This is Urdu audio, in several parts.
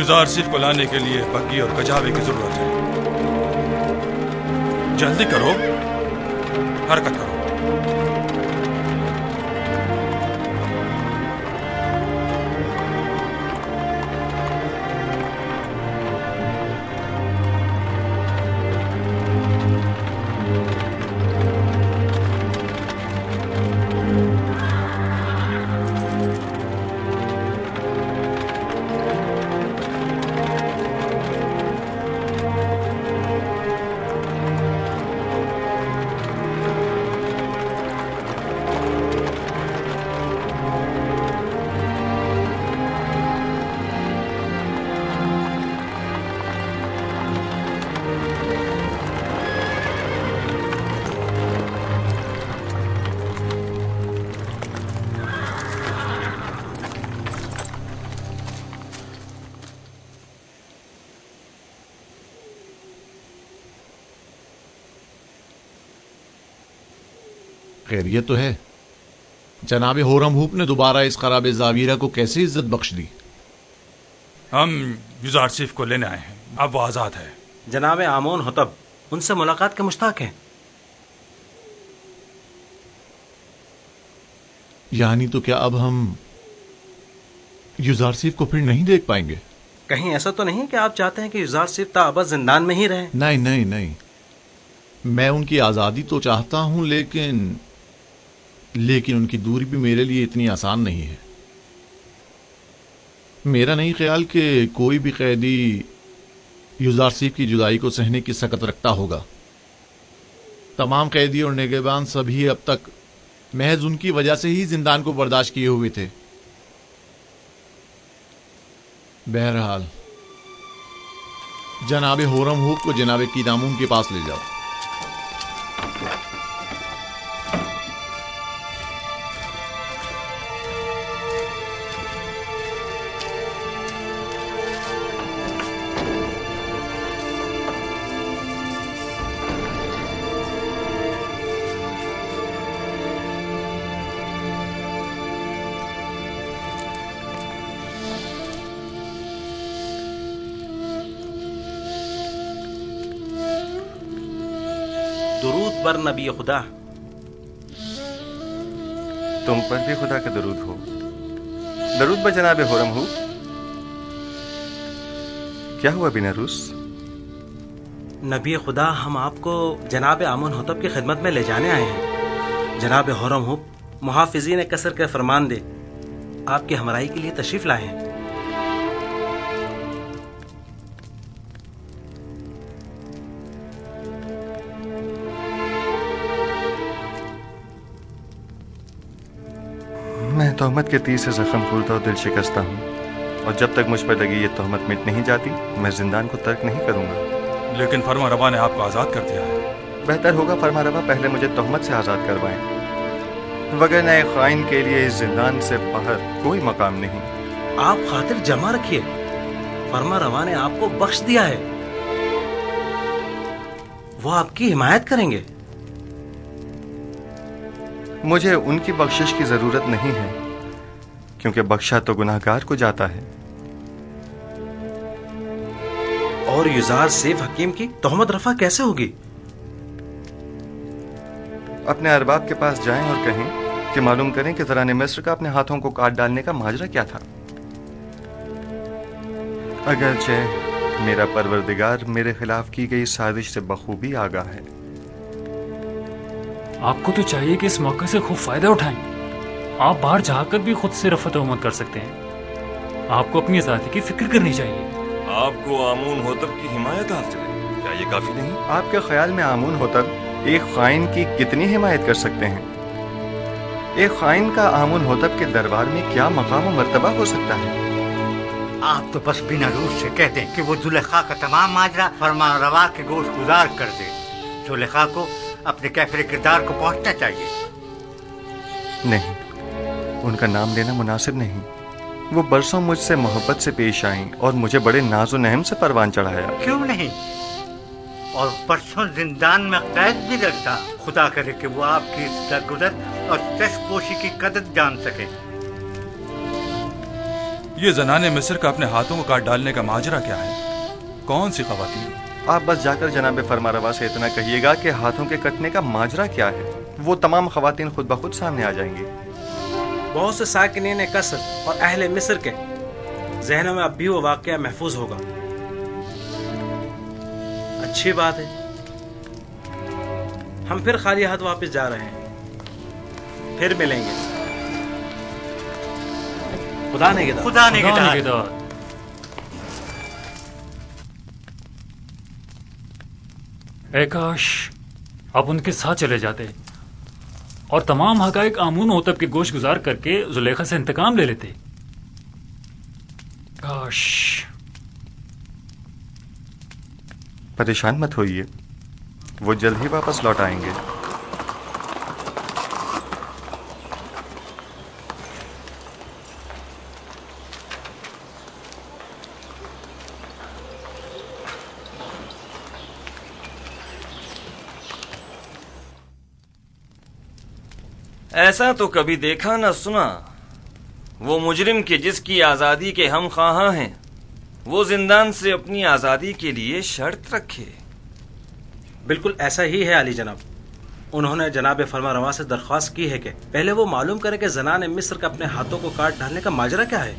یوزارسیف کو لانے کے لیے بگی اور کجاوے کی ضرورت ہے. جلدی کرو، حرکت کرو. خیریت تو ہے؟ جناب ہورم ہوپ نے دوبارہ اس خراب زاویرہ کو کیسے عزت بخش دی؟ ہم یوزارسیف کو لینے آئے ہیں، اب وہ آزاد ہے. جناب آمون حطب ان سے ملاقات کے مشتاق ہیں. یعنی تو کیا اب ہم یوزارسیف کو پھر نہیں دیکھ پائیں گے؟ کہیں ایسا تو نہیں کہ آپ چاہتے ہیں کہ یوزارسیف تا ابد زندان میں ہی رہیں؟ نہیں نہیں نہیں، میں ان کی آزادی تو چاہتا ہوں، لیکن ان کی دوری بھی میرے لیے اتنی آسان نہیں ہے. میرا نہیں خیال کہ کوئی بھی قیدی یوزارسیف کی جدائی کو سہنے کی سکت رکھتا ہوگا. تمام قیدی اور نگہبان سبھی اب تک محض ان کی وجہ سے ہی زندان کو برداشت کیے ہوئے تھے. بہرحال جناب ہورم ہوپ کو جناب کیدامون کے پاس لے جاؤ. درود بر نبی خدا. تم پر بھی خدا کا درود ہو. درود بر جناب ہورم ہو. کیا ہوا بیناروس؟ نبی خدا ہم آپ کو جناب آمون حطب کی خدمت میں لے جانے آئے ہیں. جناب ہورم حطب محافظین قصر کے فرمان دے آپ کی ہمراہی کے لیے تشریف لائے ہیں. میں تہمت کے تیر سے زخم خوردہ اور دل شکستہ ہوں، اور جب تک مجھ پر لگی یہ تہمت مٹ نہیں جاتی میں زندان کو ترک نہیں کروں گا. لیکن فرما روا نے آپ کو آزاد کر دیا ہے. بہتر ہوگا فرما روا پہلے مجھے تہمت سے آزاد کروائیں، وگرنہ ایک خائن کے لیے اس زندان سے باہر کوئی مقام نہیں. آپ خاطر جمع رکھیے، فرما روا نے آپ کو بخش دیا ہے، وہ آپ کی حمایت کریں گے. مجھے ان کی بخشش کی ضرورت نہیں ہے، کیونکہ بخشا تو گناہگار کو جاتا ہے. اور یوزارسیف حکیم کی تہمت رفع کیسے ہوگی؟ اپنے ارباب کے پاس جائیں اور کہیں کہ معلوم کریں کہ زران مصر کا اپنے ہاتھوں کو کاٹ ڈالنے کا ماجرا کیا تھا. اگرچہ میرا پروردگار میرے خلاف کی گئی سازش سے بخوبی آگاہ ہے. آپ کو تو چاہیے کہ اس موقع سے خوب فائدہ اٹھائیں. آپ باہر جا کر بھی خود سے رفع تہمت کر سکتے ہیں. آپ کو اپنی آزادی کی فکر کرنی چاہیے. آپ کو آمون حطب کی حمایت حاصل ہے، کیا یہ کافی نہیں؟ آپ کے خیال میں آمون حطب ایک خائن کی کتنی حمایت کر سکتے ہیں؟ ایک خائن کا آمون حطب کے دربار میں کیا مقام و مرتبہ ہو سکتا ہے؟ آپ تو بس بیناروس سے کہہ دیں کہ وہ زلیخا کا تمام ماجرا فرمان روا کے گوشت گزار کر دے. زلیخا کو اپنے کیفر کردار کو پہنچنا چاہیے. نہیں، ان کا نام لینا مناسب نہیں. وہ برسوں مجھ سے محبت سے پیش آئیں اور مجھے بڑے ناز و نہم سے پروان چڑھایا. کیوں نہیں؟ اور پرسوں زندان میں قید بھی رکھتا. خدا کرے کہ وہ آپ کی درگزر اور چشم پوشی کی قدر جان سکے. یہ زنان مصر کا اپنے ہاتھوں کو کاٹ ڈالنے کا ماجرا کیا ہے؟ کون سی خواتین؟ آپ بس جا کر جناب فرمانروا سے اتنا کہیے گا کہ ہاتھوں کے کٹنے کا ماجرا کیا ہے، وہ تمام خواتین خود بخود سامنے آ جائیں گی۔ بہت سے ساکنین قصر اور اہل مصر کے ذہنوں میں اب بھی وہ واقعہ محفوظ ہوگا۔ اچھی بات ہے، ہم پھر خالی ہاتھ واپس جا رہے ہیں، پھر ملیں گے۔ خدا نگہدار۔ خدا نگہدار۔ نگہدار۔ اے کاش آپ ان کے ساتھ چلے جاتے اور تمام حقائق آمون ہوتب کے گوش گزار کر کے زلیخا سے انتقام لے لیتے۔ کاش۔ پریشان مت ہوئیے، وہ جلد ہی واپس لوٹ آئیں گے۔ ایسا تو کبھی دیکھا نہ سنا، وہ مجرم کے جس کی آزادی کے ہم خواہاں ہیں، وہ زندان سے اپنی آزادی کے لیے شرط رکھے۔ بالکل ایسا ہی ہے علی جناب۔ انہوں نے جناب فرمانروا سے درخواست کی ہے کہ پہلے وہ معلوم کرے کہ زنان مصر کا اپنے ہاتھوں کو کاٹ ڈالنے کا ماجرا کیا ہے۔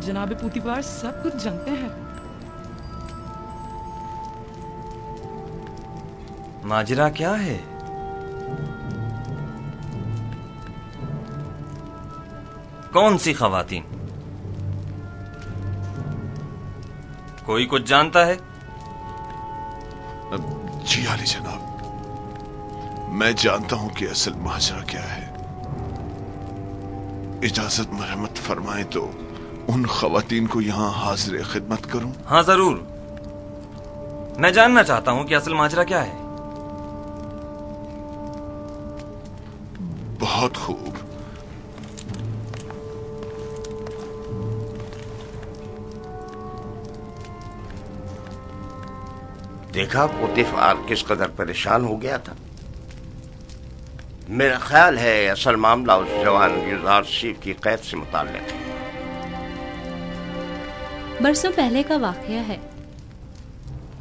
جناب پوتیفار سب کچھ جانتے ہیں۔ ماجرا کیا ہے؟ کون سی خواتین؟ کوئی کچھ جانتا ہے؟ جی علی جناب، میں جانتا ہوں کہ اصل ماجرا کیا ہے۔ اجازت مرحمت فرمائیں تو ان خواتین کو یہاں حاضر خدمت کروں؟ ہاں ضرور، میں جاننا چاہتا ہوں کہ اصل ماجرا کیا ہے۔ بہت خوب، دیکھا پوتیفار کس قدر پریشان ہو گیا تھا۔ میرا خیال ہے اصل معاملہ اس جوان یوزارشیف کی قید سے متعلق ہے۔ برسوں پہلے کا واقعہ ہے۔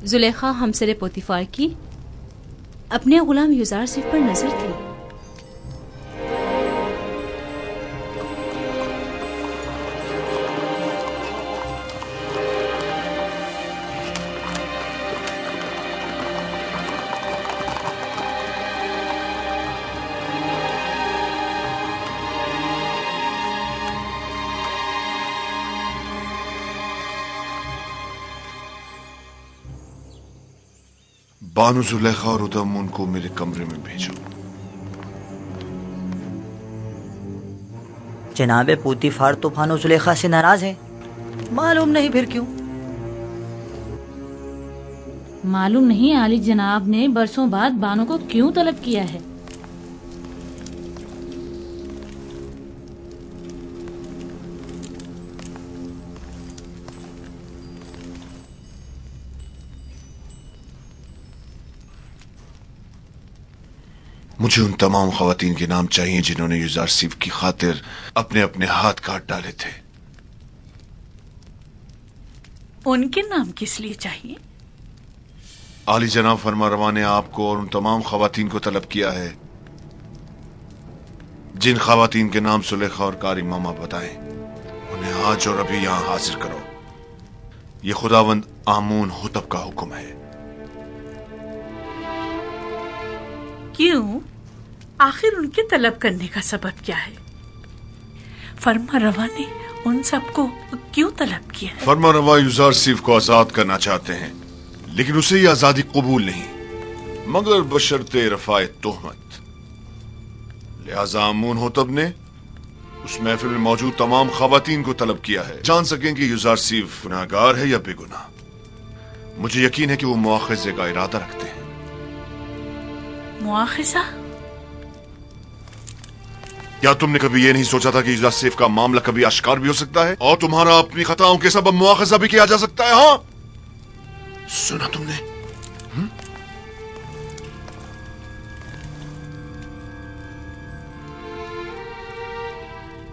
زلیخا ہمسر پوتیفار کی اپنے غلام یوزارشیف پر نظر تھی۔ بانو زلیخا اور ادمون کو میرے کمرے میں بھیجو۔ جناب پوتیفار تو بانو زلیخا سے ناراض ہے، معلوم نہیں پھر کیوں۔ معلوم نہیں علی جناب نے برسوں بعد بانو کو کیوں طلب کیا ہے۔ مجھے ان تمام خواتین کے نام چاہیے جنہوں نے یوزارشیف کی خاطر اپنے اپنے ہاتھ کاٹ ڈالے تھے۔ ان کے نام کس لیے چاہیے؟ عالی جناب فرمانروا نے آپ کو اور ان تمام خواتین کو طلب کیا ہے جن خواتین کے نام زلیخا اور کاری ماما بتائیں، انہیں آج اور ابھی یہاں حاضر کرو۔ یہ خداوند آمون ہوتب کا حکم ہے۔ کیوں؟ آخر ان کے طلب کرنے کا سبب کیا ہے؟ فرمانروا نے ان سب کو کیوں طلب کیا ہے؟ فرمانروا یوزارشیف کو آزاد کرنا چاہتے ہیں، لیکن اسے یہ آزادی قبول نہیں، مگر بشرط رفع تہمت۔ لہذا آمون ہوتب نے اس محفل میں موجود تمام خواتین کو طلب کیا ہے، جان سکیں کہ یوزارشیف گناہگار ہے یا بے گناہ۔ مجھے یقین ہے کہ وہ مواخذے کا ارادہ رکھتے ہیں۔ مواخذہ؟ کیا تم نے کبھی یہ نہیں سوچا تھا کہ یوزارشیف کا معاملہ کبھی اشکار بھی ہو سکتا ہے اور تمہارا اپنی خطاؤں کے سبب مواخذہ بھی کیا جا سکتا ہے؟ ہاں، سنا تم نے؟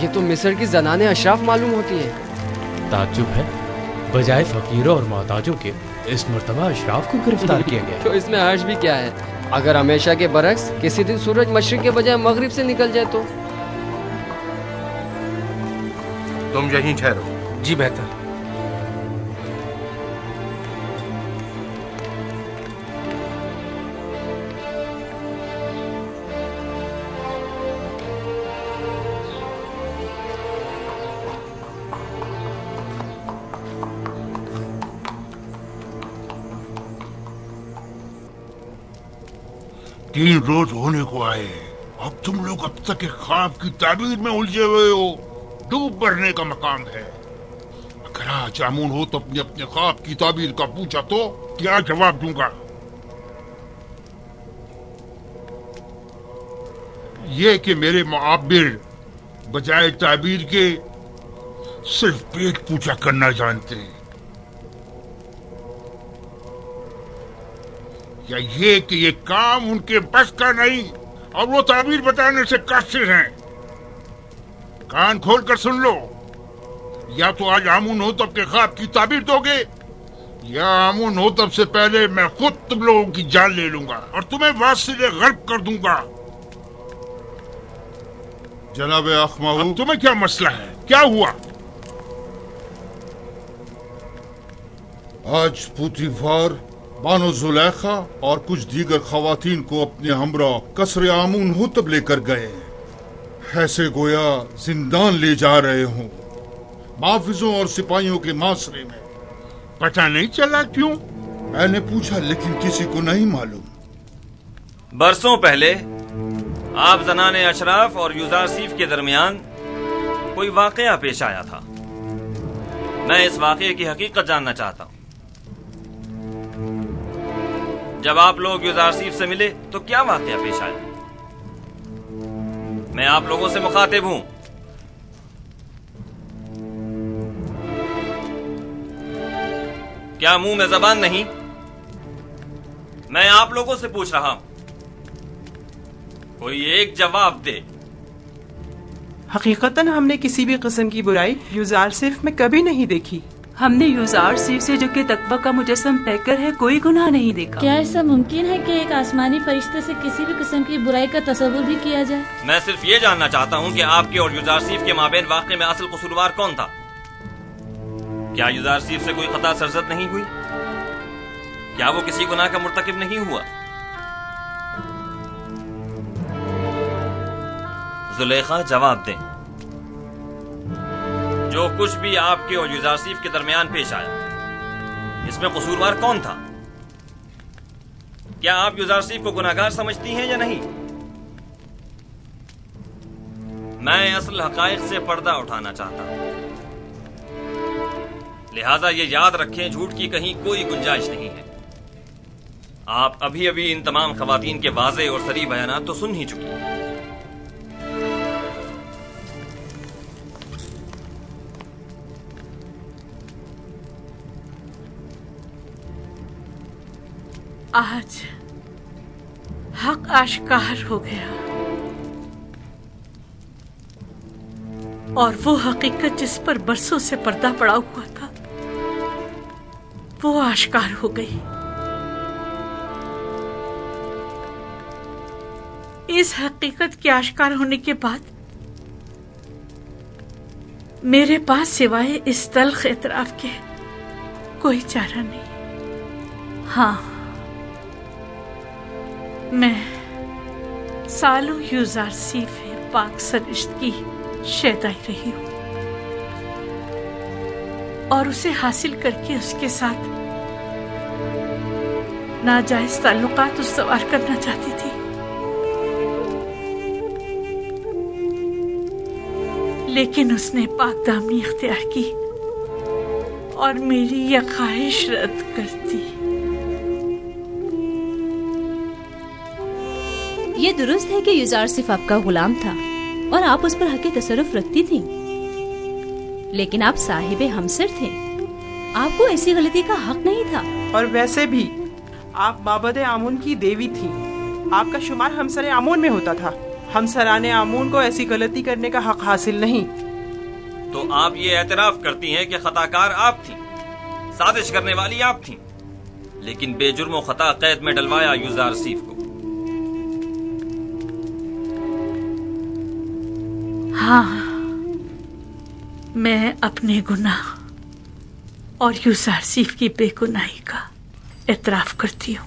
یہ تو مصر کی زنان اشراف معلوم ہوتی ہیں۔ تعجب ہے، بجائے فقیروں اور محتاجوں کے اس مرتبہ اشراف کو گرفتار کیا گیا۔ تو اس میں حرج بھی کیا ہے؟ اگر ہمیشہ کے برعکس کسی دن سورج مشرق کے بجائے مغرب سے نکل جائے تو؟ تم یہیں ٹھہرو۔ جی بہتر۔ تین روز ہونے کو آئے، اب تم لوگ اب تک ایک خواب کی تعبیر میں الجھے ہوئے ہو۔ ڈوب مرنے کا مقام ہے۔ اگر آج آمون ہو تو اپنے خواب کی تعبیر کا پوچھا تو کیا جواب دوں گا؟ یہ کہ میرے معبر بجائے تعبیر کے صرف پیٹ پوچھا کرنا جانتے ہیں، یا یہ کہ یہ کام ان کے بس کا نہیں اور وہ تعبیر بتانے سے قاصر ہیں؟ کان کھول کر سن لو، یا تو آج آمون ہوتب کے خواب کی تعبیر دو گے، یا آمون ہوتب سے پہلے میں خود تم لوگوں کی جان لے لوں گا اور تمہیں واصل غرب کر دوں گا۔ جناب اخماہو، تمہیں کیا مسئلہ ہے؟ کیا ہوا؟ آج پوتیفار بانو زلیخا اور کچھ دیگر خواتین کو اپنے ہمراہ قصر آمون ہوتب لے کر گئے، ایسے گویا زندان لے جا رہے ہوں، محافظوں اور سپاہیوں کے معاشرے میں۔ پتہ نہیں چلا کیوں؟ میں نے پوچھا لیکن کسی کو نہیں معلوم۔ برسوں پہلے آپ زنان اشراف اور یوزارسیف کے درمیان کوئی واقعہ پیش آیا تھا۔ میں اس واقعے کی حقیقت جاننا چاہتا ہوں۔ جب آپ لوگ یوزارسیف سے ملے تو کیا واقعہ پیش آیا؟ میں آپ لوگوں سے مخاطب ہوں۔ کیا منہ میں زبان نہیں؟ میں آپ لوگوں سے پوچھ رہا ہوں، کوئی ایک جواب دے۔ حقیقتاً ہم نے کسی بھی قسم کی برائی یوزارسیف میں کبھی نہیں دیکھی۔ ہم نے یوزارسیف سے، جو کہ تقوی کا مجسم پیکر ہے، کوئی گناہ نہیں دیکھا۔ کیا ایسا ممکن ہے کہ ایک آسمانی فرشتے سے کسی بھی قسم کی برائی کا تصور بھی کیا جائے؟ میں صرف یہ جاننا چاہتا ہوں کہ آپ کے اور یوزارسیف کے مابین واقعے میں اصل قصوروار کون تھا؟ کیا یوزارسیف سے کوئی خطا سرزد نہیں ہوئی؟ کیا وہ کسی گناہ کا مرتکب نہیں ہوا؟ زلیخا جواب دیں، جو کچھ بھی آپ کے اور یوزارسیف کے درمیان پیش آیا، اس میں قصوروار کون تھا؟ کیا آپ یوزارسیف کو گناہگار سمجھتی ہیں یا نہیں؟ میں اصل حقائق سے پردہ اٹھانا چاہتا ہوں، لہذا یہ یاد رکھیں جھوٹ کی کہیں کوئی گنجائش نہیں ہے۔ آپ ابھی ان تمام خواتین کے واضح اور صریح بیانات تو سن ہی چکی ہیں۔ آج حق آشکار ہو گیا اور وہ حقیقت جس پر برسوں سے پردہ پڑا ہوا تھا وہ آشکار ہو گئی۔ اس حقیقت کے آشکار ہونے کے بعد میرے پاس سوائے اس تلخ اعتراف کے کوئی چارہ نہیں۔ ہاں، میں سالوں یوزارسیف پاک سرشت کی شیدائی رہی ہوں اور اسے حاصل کر کے اس کے ساتھ ناجائز تعلقات استوار کرنا چاہتی تھی، لیکن اس نے پاک دامنی اختیار کی اور میری یہ خواہش رد کر دی۔ یہ درست ہے کہ یوزارسیف آپ کا غلام تھا اور آپ اس پر حق تصرف رکھتی تھیں، لیکن آپ صاحب ہمسر تھے، آپ کو ایسی غلطی کا حق نہیں تھا۔ اور ویسے بھی آپ معبد آمون کی دیوی تھیں، آپ کا شمار ہمسر آمون میں ہوتا تھا۔ ہم سرانے آمون کو ایسی غلطی کرنے کا حق حاصل نہیں۔ تو آپ یہ اعتراف کرتی ہیں کہ خطا کار آپ تھیں، سازش کرنے والی آپ تھیں، لیکن بے جرم و خطا قید میں ڈلوایا یوزارسیف کو۔ ہاں، میں اپنے گناہ اور یوزارسیف کی بے گناہی کا اعتراف کرتی ہوں۔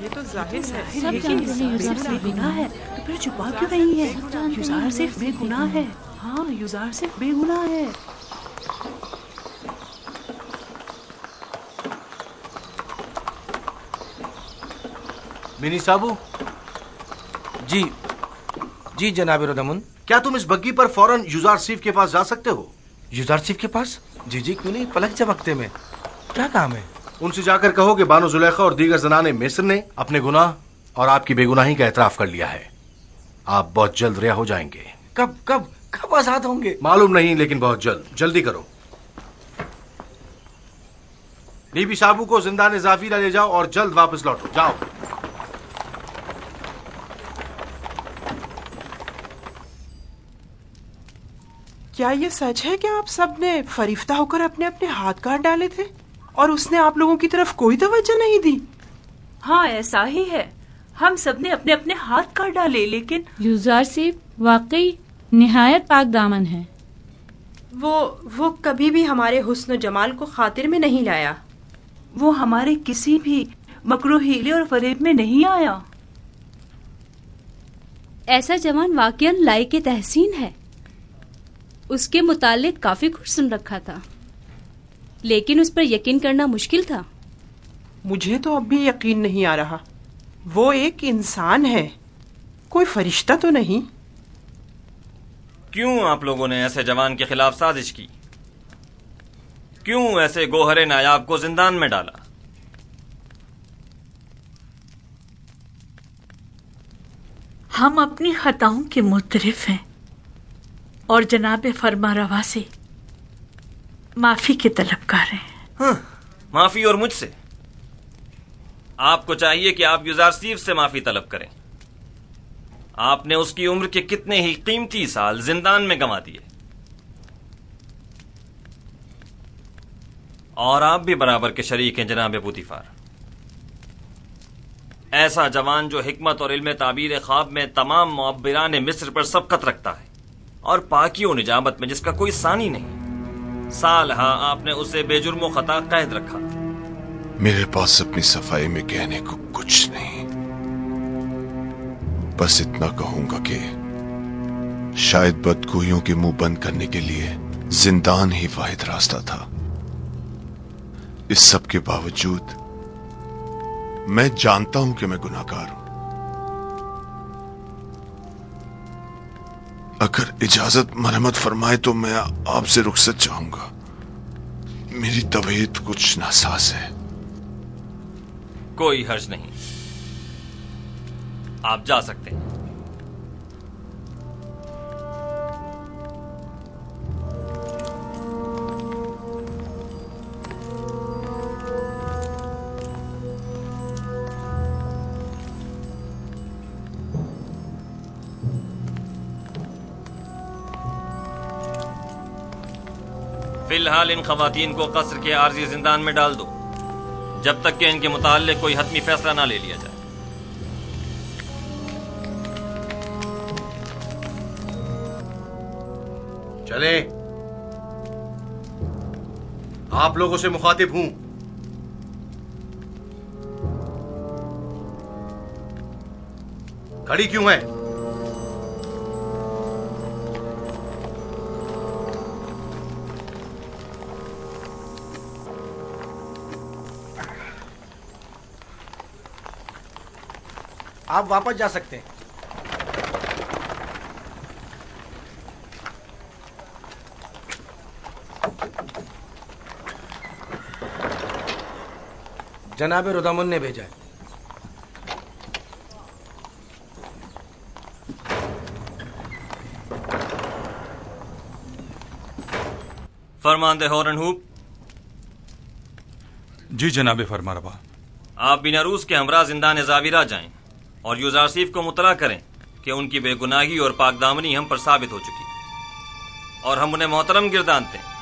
یہ تو ظاہر ہے سب جانتے ہیں یوزارسیف بے گناہ ہے، تو پھر چھپا کیوں رہی ہے؟ یوزارسیف بے گناہ ہے۔ ہاں، یوزارسیف بے گناہ ہے۔ منی صابو، جی جناب ردمن، کیا تم اس بگی پر فوراً یوزارسیف کے پاس جا سکتے ہو؟ یوزارسیف کے پاس؟ جی کیوں نہیں، پلک جھپکتے میں کیا کام ہے؟ ان سے جا کر کہو کہ بانو زلیخا اور دیگر زنان مصر نے اپنے گناہ اور آپ کی بے گناہی کا اعتراف کر لیا ہے۔ آپ بہت جلد رہا ہو جائیں گے۔ کب آزاد ہوں گے؟ معلوم نہیں، لیکن بہت جلد۔ جلدی کرو۔ بی بی صابو کو زندان زافیرہ لے جاؤ اور جلد واپس لوٹو۔ جاؤ۔ کیا یہ سچ ہے کہ آپ سب نے فریفتہ ہو کر اپنے اپنے ہاتھ کاٹ ڈالے تھے اور اس نے آپ لوگوں کی طرف کوئی توجہ نہیں دی؟ ہاں، ایسا ہی ہے، ہم سب نے اپنے اپنے ہاتھ کاٹ ڈالے، لیکن یوزارسیف واقعی نہایت پاک دامن ہے۔ وہ کبھی بھی ہمارے حسن و جمال کو خاطر میں نہیں لایا۔ وہ ہمارے کسی بھی مکر و حیلے اور فریب میں نہیں آیا۔ ایسا جوان واقعاً لائق تحسین ہے۔ اس کے متعلق کافی کچھ سن رکھا تھا، لیکن اس پر یقین کرنا مشکل تھا۔ مجھے تو اب بھی یقین نہیں آ رہا۔ وہ ایک انسان ہے، کوئی فرشتہ تو نہیں۔ کیوں آپ لوگوں نے ایسے جوان کے خلاف سازش کی؟ کیوں ایسے گوہر نایاب کو زندان میں ڈالا؟ ہم اپنی خطاؤں کے معترف ہیں اور جناب فرما روا سے معافی کے طلبگار ہیں۔ معافی اور مجھ سے؟ آپ کو چاہیے کہ آپ یوزارسیف سے معافی طلب کریں۔ آپ نے اس کی عمر کے کتنے ہی قیمتی سال زندان میں گنوا دیے، اور آپ بھی برابر کے شریک ہیں جناب پوتیفار۔ ایسا جوان جو حکمت اور علم تعبیر خواب میں تمام معبران مصر پر سبقت رکھتا ہے اور پاکی و نجابت میں جس کا کوئی ثانی نہیں، سالہا آپ نے اسے بے جرم و خطا قید رکھا۔ میرے پاس اپنی صفائی میں کہنے کو کچھ نہیں، بس اتنا کہوں گا کہ شاید بدگوئیوں کے منہ بند کرنے کے لیے زندان ہی واحد راستہ تھا۔ اس سب کے باوجود میں جانتا ہوں کہ میں گناہگار ہوں۔ اگر اجازت مرحمت فرمائے تو میں آپ سے رخصت چاہوں گا۔ میری طبیعت کچھ ناساز ہے۔ کوئی حرج نہیں، آپ جا سکتے ہیں۔ فی الحال ان خواتین کو قصر کے عارضی زندان میں ڈال دو جب تک کہ ان کے متعلق کوئی حتمی فیصلہ نہ لے لیا جائے۔ چلے، آپ لوگوں سے مخاطب ہوں۔ کھڑی کیوں ہے؟ آپ واپس جا سکتے ہیں۔ جناب ردامن نے بھیجا ہے۔ فرماندے ہورن ہوپ۔ جی جناب فرما روا۔ آپ بنا روس کے ہمراہ زندان زاویرہ جائیں اور یوزارسیف کو مطلع کریں کہ ان کی بے گناہی اور پاک دامنی ہم پر ثابت ہو چکی اور ہم انہیں محترم گردانتے ہیں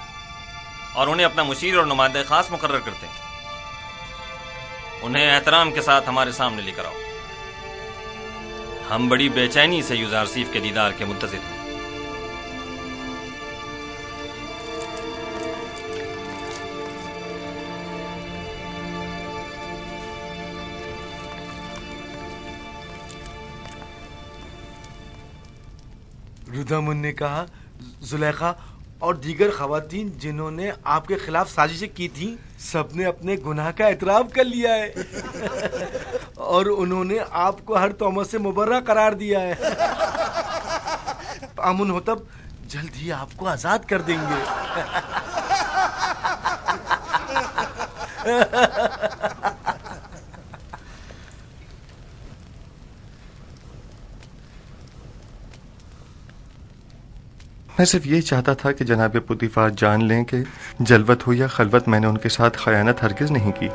اور انہیں اپنا مشیر اور نمائندہ خاص مقرر کرتے ہیں. انہیں احترام کے ساتھ ہمارے سامنے لے کر آؤ. ہم بڑی بے چینی سے یوزارسیف کے دیدار کے منتظر ہیں. رودامن نے کہا زلیخا اور دیگر خواتین جنہوں نے آپ کے خلاف سازشیں کی تھیں سب نے اپنے گناہ کا اعتراف کر لیا ہے اور انہوں نے آپ کو ہر تہمت سے مبرہ قرار دیا ہے. آمون ہوتب جلد ہی آپ کو آزاد کر دیں گے. میں صرف یہ چاہتا تھا کہ جناب پوتیفار جان لیں کہ جلوت ہو یا خلوت میں نے ان کے ساتھ خیانت ہرگز نہیں کی،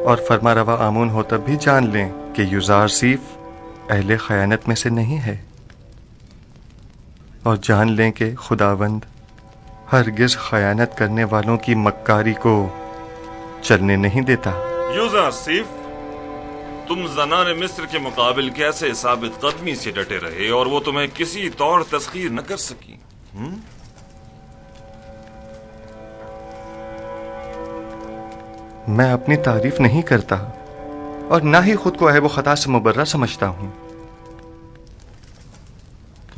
اور فرما روا آمون ہوتب بھی جان لیں کہ یوزارسیف اہل خیانت میں سے نہیں ہے، اور جان لیں کہ خداوند ہرگز خیانت کرنے والوں کی مکاری کو چلنے نہیں دیتا. یوزارسیف، تم زنان مصر کے مقابل کیسے ثابت قدمی سے ڈٹے رہے اور وہ تمہیں کسی طور تسخیر نہ کر سکی؟ میں اپنی تعریف نہیں کرتا اور نہ ہی خود کو عیب و خطا سے مبرہ سمجھتا ہوں.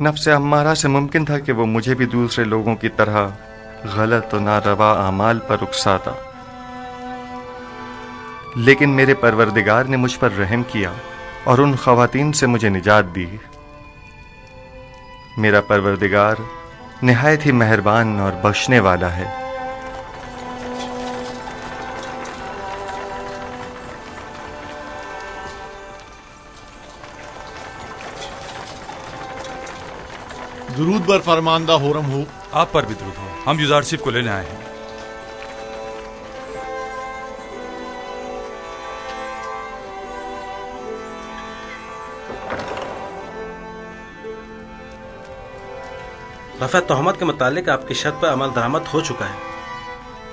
نفس امارہ سے ممکن تھا کہ وہ مجھے بھی دوسرے لوگوں کی طرح غلط و ناروا اعمال پر اکساتا، لیکن میرے پروردگار نے مجھ پر رحم کیا اور ان خواتین سے مجھے نجات دی. میرا پروردگار نہایت ہی مہربان اور بخشنے والا ہے. درود بر فرماندہ ہورم ہو. آپ پر بھی درود ہو. ہم یوزارسیف کو لینے آئے ہیں. رفع تہمت کے متعلق آپ کی شرط پر عمل درآمد ہو چکا ہے.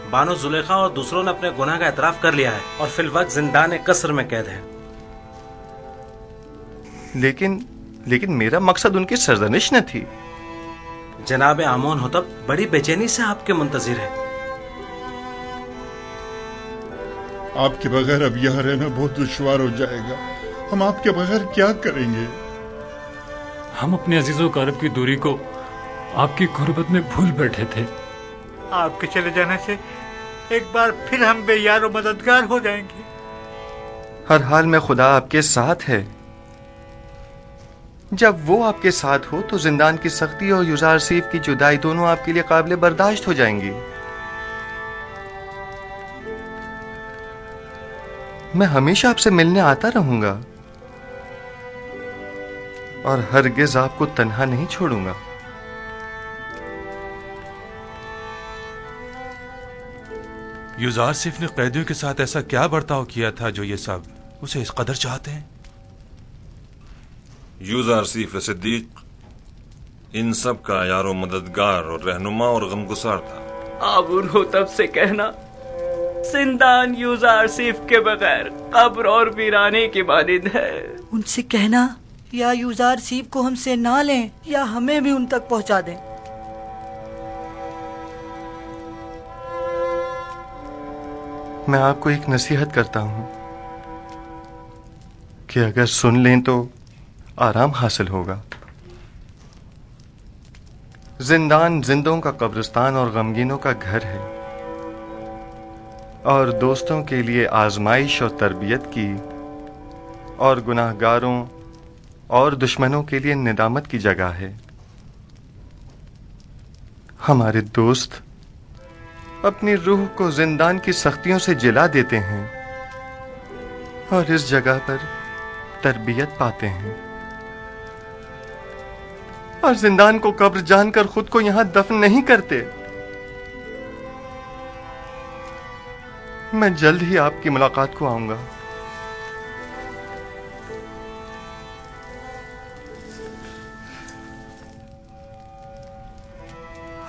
بانو زلیخا اور دوسروں نے اپنے گناہ کا اعتراف کر لیا ہے اور فی الوقت زندان قصر میں قید ہے. لیکن میرا مقصد ان کی سرزنش نہ تھی. جناب آمون ہوتب بڑی بے چینی سے آپ کے منتظر ہے. آپ کے بغیر اب یہاں رہنا بہت دشوار ہو جائے گا. ہم آپ کے بغیر کیا کریں گے؟ ہم اپنے عزیز و اقارب کی دوری کو آپ کی غربت میں بھول بیٹھے تھے. آپ کے چلے جانے سے ایک بار پھر ہم بے یار و مددگار ہو جائیں گے. ہر حال میں خدا آپ کے ساتھ ہے. جب وہ آپ کے ساتھ ہو تو زندان کی سختی اور یوزارسیف کی جدائی دونوں آپ کے لیے قابل برداشت ہو جائیں گی. میں ہمیشہ آپ سے ملنے آتا رہوں گا اور ہرگز آپ کو تنہا نہیں چھوڑوں گا. یوزارسیف نے قیدیوں کے ساتھ ایسا کیا برتاؤ کیا تھا جو یہ سب اسے اس قدر چاہتے ہیں؟ یوزارسیف صدیق ان سب کا یار و مددگار اور رہنما اور غمگسار تھا. آمون ہوتب سے کہنا زندان یوزارسیف کے بغیر قبر اور ویرانے کی مانند ہے. ان سے کہنا یا یوزارسیف کو ہم سے نہ لیں یا ہمیں بھی ان تک پہنچا دیں. میں آپ کو ایک نصیحت کرتا ہوں کہ اگر سن لیں تو آرام حاصل ہوگا. زندان زندوں کا قبرستان اور غمگینوں کا گھر ہے اور دوستوں کے لیے آزمائش اور تربیت کی اور گناہ گاروں اور دشمنوں کے لیے ندامت کی جگہ ہے. ہمارے دوست اپنی روح کو زندان کی سختیوں سے جلا دیتے ہیں اور اس جگہ پر تربیت پاتے ہیں، اور زندان کو قبر جان کر خود کو یہاں دفن نہیں کرتے. میں جلد ہی آپ کی ملاقات کو آؤں گا.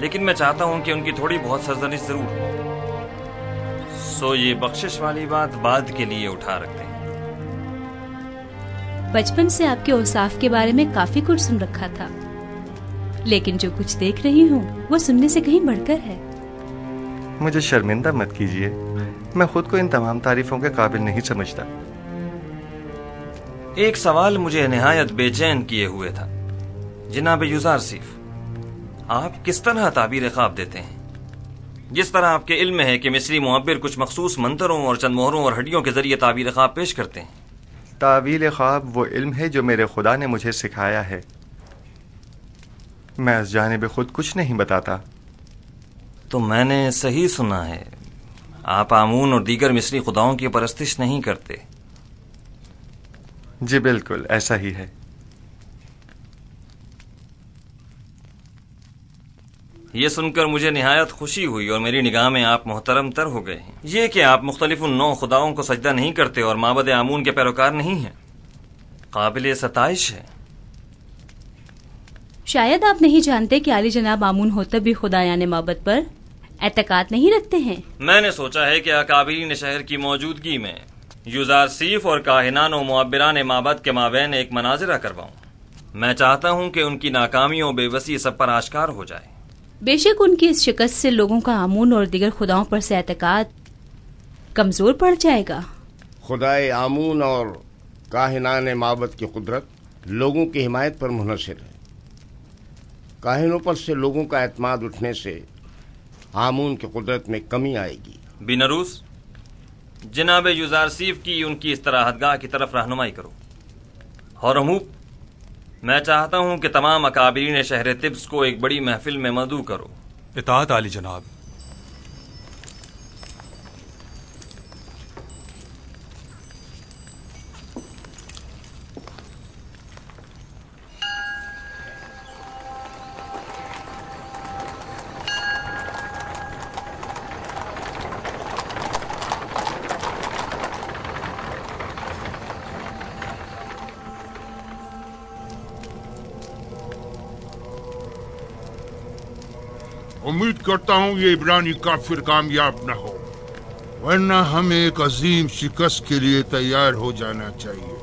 لیکن میں چاہتا ہوں کہ ان کی تھوڑی بہت سرزنش ضرور ہو. سو یہ بخشش والی بات بعد کے لیے اٹھا رکھتے ہیں. بچپن سے آپ کے اوصاف کے بارے میں کافی کچھ سن رکھا تھا، لیکن جو کچھ دیکھ رہی ہوں وہ سننے سے کہیں بڑھ کر ہے. مجھے شرمندہ مت کیجیے، میں خود کو ان تمام تعریفوں کے قابل نہیں سمجھتا. ایک سوال مجھے نہایت بے چین کیے ہوئے تھا. جناب یوزارسیف، آپ کس طرح تعبیر خواب دیتے ہیں؟ جس طرح آپ کے علم ہے کہ مصری معبر کچھ مخصوص منتروں اور چند مہروں اور ہڈیوں کے ذریعے تعبیر خواب پیش کرتے ہیں. تعویل خواب وہ علم ہے جو میرے خدا نے مجھے سکھایا ہے. میں اس جانب خود کچھ نہیں بتاتا. تو میں نے صحیح سنا ہے، آپ آمون اور دیگر مصری خداؤں کی پرستش نہیں کرتے؟ جی بالکل ایسا ہی ہے. یہ سن کر مجھے نہایت خوشی ہوئی اور میری نگاہ میں آپ محترم تر ہو گئے ہیں. یہ کہ آپ مختلف نو خداؤں کو سجدہ نہیں کرتے اور معبد آمون کے پیروکار نہیں ہیں، قابل ستائش ہے. شاید آپ نہیں جانتے کہ عالی جناب آمون ہوتب بھی خدایان معبد پر اعتقاد نہیں رکھتے ہیں. میں نے سوچا ہے کہ اکابرین شہر کی موجودگی میں یوزارسیف اور کاہنان و معبران معبد کے مابین ایک مناظرہ کرواؤں. میں چاہتا ہوں کہ ان کی ناکامیوں بے بسی سب پر آشکار ہو جائے. بے شک ان کی اس شکست سے لوگوں کا آمون اور دیگر خداؤں پر سے اعتقاد کمزور پڑ جائے گا. خدائے آمون اور کاہنان معبد کی قدرت لوگوں کی حمایت پر منحصر ہے. کاہنوں پر سے لوگوں کا اعتماد اٹھنے سے آمون کی قدرت میں کمی آئے گی. بینروس، جناب یوزارسیف کی ان کی استراحت گاہ کی طرف رہنمائی کرو. ہورموپ، میں چاہتا ہوں کہ تمام اکابرین شہر طبس کو ایک بڑی محفل میں مدعو کرو. اطاعت عالی جناب. امید کرتا ہوں یہ عبرانی کافر کامیاب نہ ہو، ورنہ ہمیں ایک عظیم شکست کے لیے تیار ہو جانا چاہیے.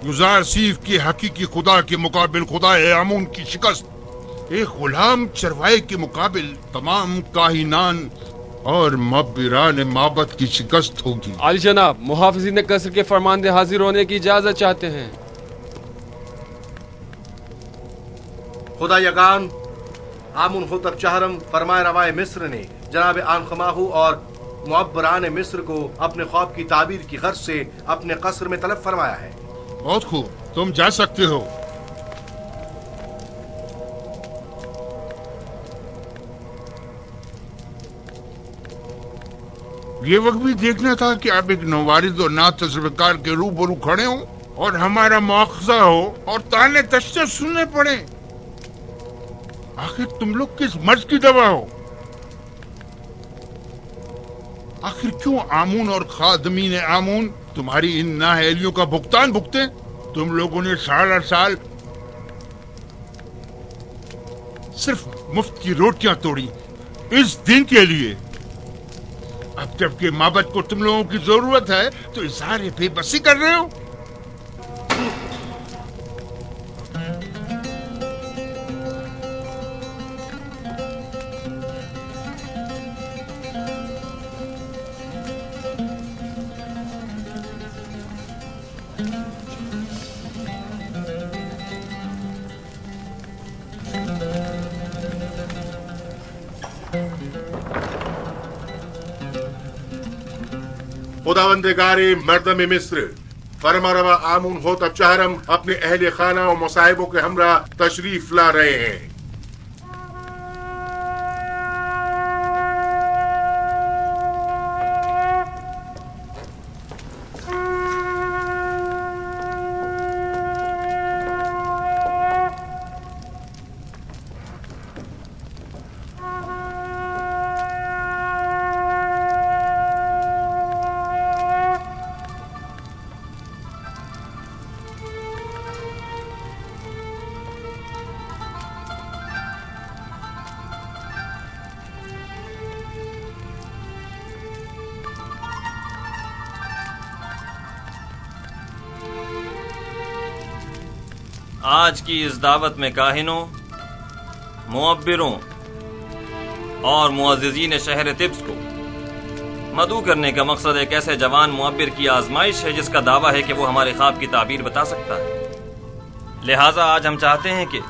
یوزارسیف کے حقیقی خدا کے مقابل خدا آمون کی شکست ایک غلام چروائے کے مقابل تمام کاہنان اور معبران معبد کی شکست ہوگی. عالی جناب، محافظین قصر کے فرماندے حاضر ہونے کی اجازت چاہتے ہیں. خدا یگان آمون ہوتب چہرم فرمائے روائے مصر نے جناب آنخماہو اور معبران مصر کو اپنے خواب کی تعبیر کی غرض سے اپنے قصر میں طلب فرمایا ہے. بہت خوب، تم جا سکتے ہو. یہ وقت بھی دیکھنا تھا کہ آپ ایک نوارد اور نا تجربہ کے روبرو کھڑے ہوں اور ہمارا مواخذہ ہو اور تانے تشتے سننے پڑے. آخر تم لوگ کس مرض کی دوا ہو؟ آخر کیوں آمون اور خادمین آمون تمہاری ان نااہلیوں کا بھگتان بھگتے؟ تم لوگوں نے سال سال صرف مفت کی روٹیاں توڑی اس دن کے لیے. اب جب کہ معبد کو تم لوگوں کی ضرورت ہے تو اظہار بے بسی کر رہے ہو. خداوندگار مردم مصر، فرما روا آمون ہوتب چہرم اپنے اہل خانہ و مصاحبوں کے ہمراہ تشریف لا رہے ہیں. آج کی اس دعوت میں کاہنوں، معبروں اور معززین شہر طبس کو مدعو کرنے کا مقصد ایک ایسے جوان معبر کی آزمائش ہے جس کا دعویٰ ہے کہ وہ ہمارے خواب کی تعبیر بتا سکتا ہے۔ لہٰذا آج ہم چاہتے ہیں کہ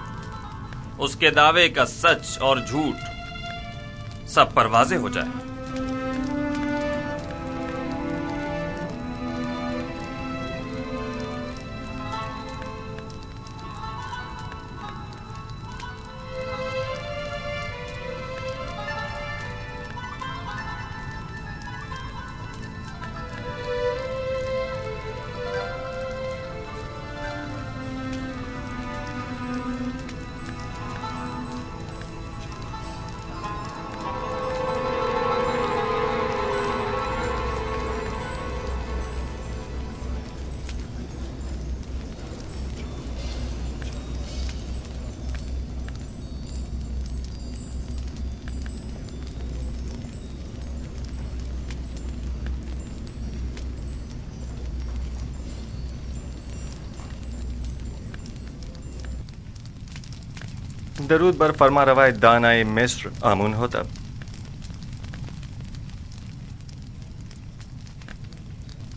اس کے دعوے کا سچ اور جھوٹ سب پر واضح ہو جائے۔ درود بر فرما روایت دانائے مصر آمون ہوتب۔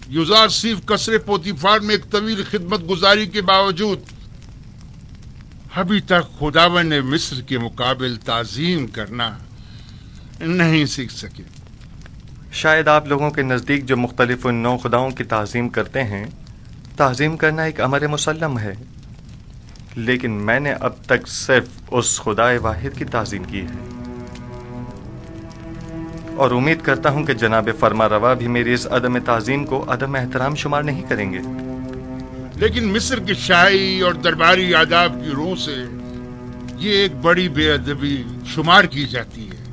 یوزارسیف قصر پوتیفار میں ایک طویل خدمت گزاری کے باوجود ابھی تک خداوند نے مصر کے مقابل تعظیم کرنا نہیں سیکھ سکے۔ شاید آپ لوگوں کے نزدیک جو مختلف نو خداؤں کی تعظیم کرتے ہیں، تعظیم کرنا ایک امر مسلم ہے، لیکن میں نے اب تک صرف اس خدائے واحد کی تعظیم کی ہے، اور امید کرتا ہوں کہ جناب فرما روا بھی میری اس عدم تعظیم کو عدم احترام شمار نہیں کریں گے۔ لیکن مصر کی شاہی اور درباری آداب کی روح سے یہ ایک بڑی بے ادبی شمار کی جاتی ہے۔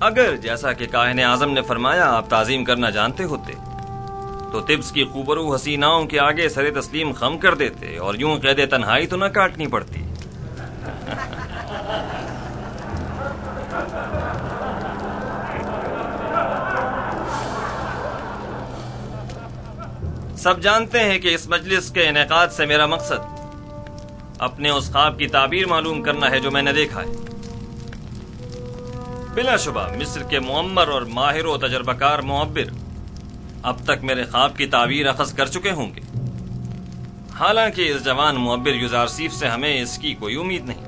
اگر جیسا کہ کاہن اعظم نے فرمایا آپ تعظیم کرنا جانتے ہوتے تو طبس کی خوبرو حسیناؤں کے آگے سر تسلیم خم کر دیتے اور یوں قید تنہائی تو نہ کاٹنی پڑتی۔ سب جانتے ہیں کہ اس مجلس کے انعقاد سے میرا مقصد اپنے اس خواب کی تعبیر معلوم کرنا ہے جو میں نے دیکھا ہے۔ بلا شبہ مصر کے معمر اور ماہر و تجربہ کار معبر اب تک میرے خواب کی تعبیر اخذ کر چکے ہوں گے، حالانکہ اس جوان معبر یوزارسیف سے ہمیں اس کی کوئی امید نہیں،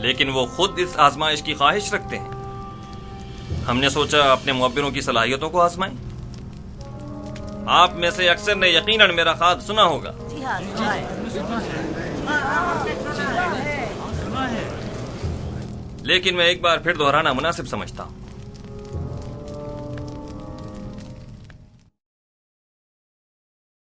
لیکن وہ خود اس آزمائش کی خواہش رکھتے ہیں۔ ہم نے سوچا اپنے معبروں کی صلاحیتوں کو آزمائیں۔ آپ میں سے اکثر نے یقیناً میرا خواب سنا ہوگا، لیکن میں ایک بار پھر دہرانا مناسب سمجھتا ہوں۔